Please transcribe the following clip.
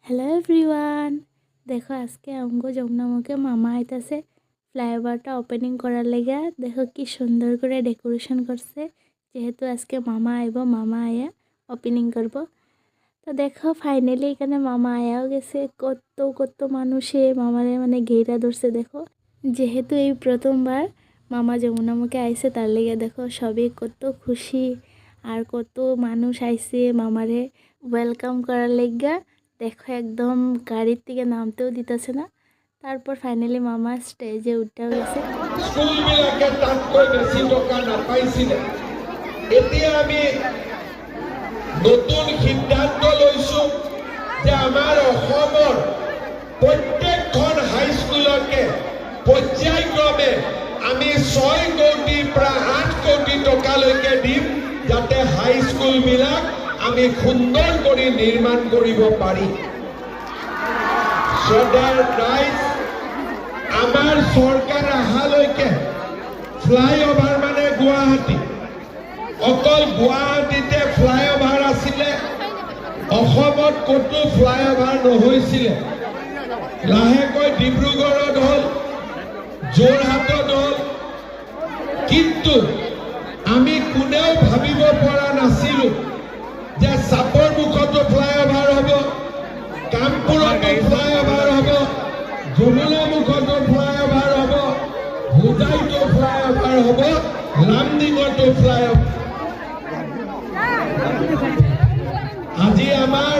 hello everyone देखो आज के हमको जमुना मुखे मामा आइताছে फ्लाईओभारটা ओपनिंग करार लगे देखो कि सुंदर करे डेकोरेशन करছে जेहेतु आज के मामा आइबो मामा आया ओपनिंग करबो तो देखो फाइनली এখানে मामा आयाও গেছে কত কত মানুষে মামারে মানে ঘেরা ধরছে দেখো যেহেতু এই প্রথমবার মামা যমুনা মুখে আইছে তার লাগি দেখো সবাই কত খুশি আর কত মানুষ আইছে মামারে ওয়েলকাম করার লাগি देखो एकदम गाड़ी থেকে নামতেও দিতেছে না তারপর ফাইনালি মামা স্টেজে উঠেও গেছে স্কুল বিলাকে তাতকৈ বেছি টকা নাপাইছিল এতিয়া আমি নতুন সিদ্ধান্ত লৈছো যে আমাৰ অসমৰ প্ৰত্যেকখন হাই স্কুলকে পৰ্যায়ক্ৰমে আমি 6 কোটি প্ৰায় 8 কোটি টকালৈকে দিম যাতে হাই স্কুল বিলাক আমি সুন্দৰ কৰি নিৰ্মাণ কৰিব পাৰি সদাৰ ৰাইজ আমাৰ সৰকাৰ আহালৈকে ফ্লাইওভাৰ মানে গুৱাহাটী অকল গুৱাহাটীতে ফ্লাইওভাৰ আছিলে অসমত কতো ফ্লাইওভাৰ নহৈছিলে লাহেকৈ ডিব্ৰুগড়ত হ'ল যোৰহাটত হ'ল কিন্তু আমি কোনেও ভাবিব পৰা নাছিলো যে সাপৰ মুখতো ফ্লাইওভাৰ হ'ব কামপুৰতো ফ্লাইওভাৰ হ'ব যমুনা মুখতো ফ্লাইওভাৰ হ'ব হুদাইতো ফ্লাইওভাৰ হ'ব লামডিঙতো ফ্লাইওভাৰ আজি আমাৰ